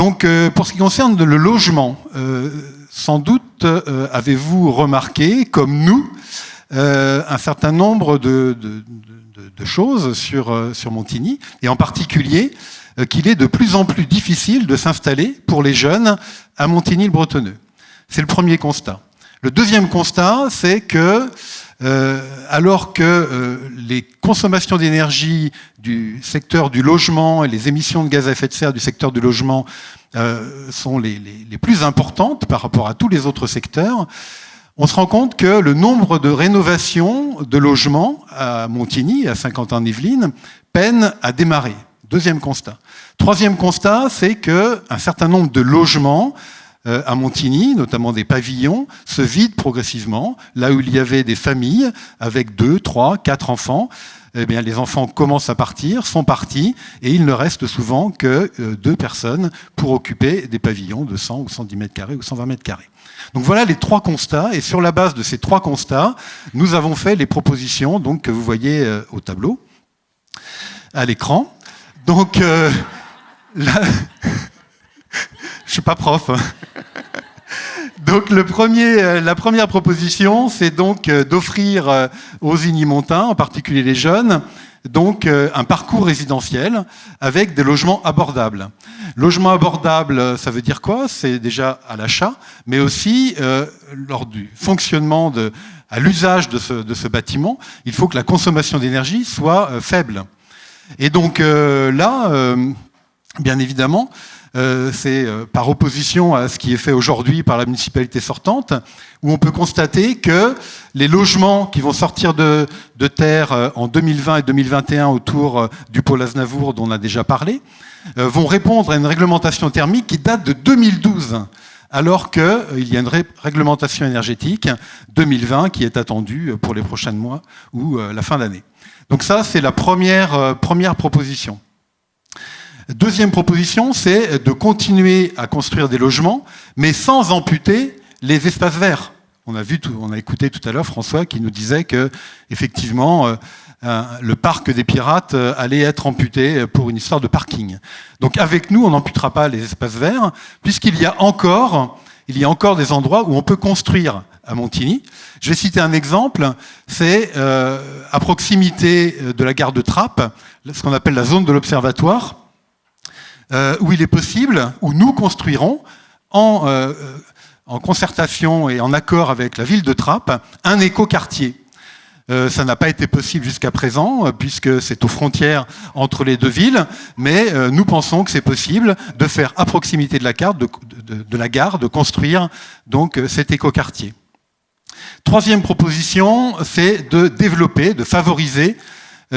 Donc, pour ce qui concerne le logement, sans doute avez-vous remarqué, comme nous, un certain nombre de choses sur Montigny, et en particulier qu'il est de plus en plus difficile de s'installer pour les jeunes à Montigny-le-Bretonneux. C'est le premier constat. Le deuxième constat, c'est que alors que les consommations d'énergie du secteur du logement et les émissions de gaz à effet de serre du secteur du logement sont les plus importantes par rapport à tous les autres secteurs, on se rend compte que le nombre de rénovations de logements à Montigny, à Saint-Quentin-en-Yvelines, peine à démarrer. Deuxième constat. Troisième constat, c'est qu'un certain nombre de logements à Montigny, notamment des pavillons, se vident progressivement. Là où il y avait des familles avec 2, 3, 4 enfants, eh bien, les enfants commencent à partir, sont partis, et il ne reste souvent que 2 personnes pour occuper des pavillons de 100 ou 110 mètres carrés ou 120 mètres carrés. Donc voilà les 3 constats, et sur la base de ces 3 constats, nous avons fait les propositions donc, que vous voyez au tableau, à l'écran. Donc là, je suis pas prof. Hein. Donc la première proposition, c'est donc d'offrir aux Igny-Montains, en particulier les jeunes, donc un parcours résidentiel avec des logements abordables. Logement abordable, ça veut dire quoi? C'est déjà à l'achat, mais aussi lors du fonctionnement, à l'usage de ce bâtiment, il faut que la consommation d'énergie soit faible. Et donc là, bien évidemment, c'est par opposition à ce qui est fait aujourd'hui par la municipalité sortante, où on peut constater que les logements qui vont sortir de terre en 2020 et 2021 autour du pôle Aznavour, dont on a déjà parlé, vont répondre à une réglementation thermique qui date de 2012, alors qu'il y a une réglementation énergétique 2020 qui est attendue pour les prochains mois ou la fin d'année. Donc ça, c'est la première proposition. Deuxième proposition, c'est de continuer à construire des logements, mais sans amputer les espaces verts. On a écouté tout à l'heure François qui nous disait que, effectivement, le parc des Pirates allait être amputé pour une histoire de parking. Donc avec nous, on n'amputera pas les espaces verts, puisqu'il y a encore des endroits où on peut construire à Montigny. Je vais citer un exemple, c'est à proximité de la gare de Trappes, ce qu'on appelle la zone de l'Observatoire, où il est possible, où nous construirons en concertation et en accord avec la ville de Trappes, un écoquartier. Ça n'a pas été possible jusqu'à présent, puisque c'est aux frontières entre les deux villes, mais nous pensons que c'est possible de faire à proximité de la gare, de construire donc cet écoquartier. Troisième proposition, c'est de développer, de favoriser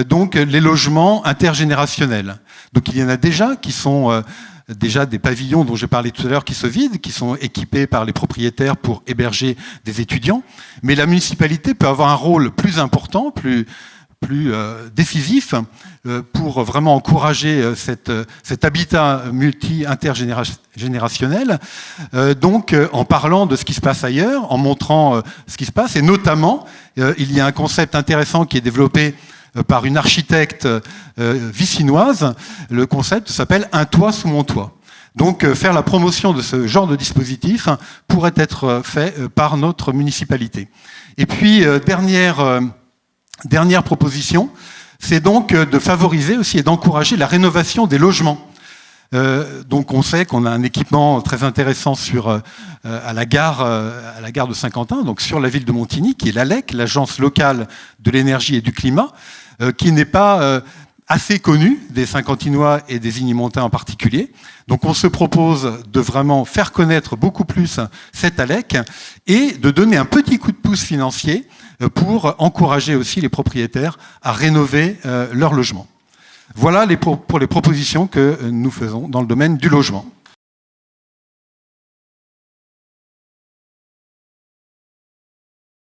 donc les logements intergénérationnels. Donc il y en a déjà qui sont déjà des pavillons dont j'ai parlé tout à l'heure qui se vident, qui sont équipés par les propriétaires pour héberger des étudiants. Mais la municipalité peut avoir un rôle plus important, plus décisif pour vraiment encourager cet habitat intergénérationnel. Donc en parlant de ce qui se passe ailleurs, en montrant ce qui se passe, et notamment il y a un concept intéressant qui est développé par une architecte vicinoise. Le concept s'appelle « Un toit sous mon toit ». Donc faire la promotion de ce genre de dispositif pourrait être fait par notre municipalité. Et puis dernière proposition, c'est donc de favoriser aussi et d'encourager la rénovation des logements. Donc on sait qu'on a un équipement très intéressant à la gare de Saint-Quentin, donc sur la ville de Montigny, qui est l'ALEC, l'Agence locale de l'énergie et du climat, qui n'est pas assez connue des Saint-Quentinois et des Igny-Montains en particulier. Donc on se propose de vraiment faire connaître beaucoup plus cette ALEC et de donner un petit coup de pouce financier pour encourager aussi les propriétaires à rénover leur logement. Voilà pour les propositions que nous faisons dans le domaine du logement.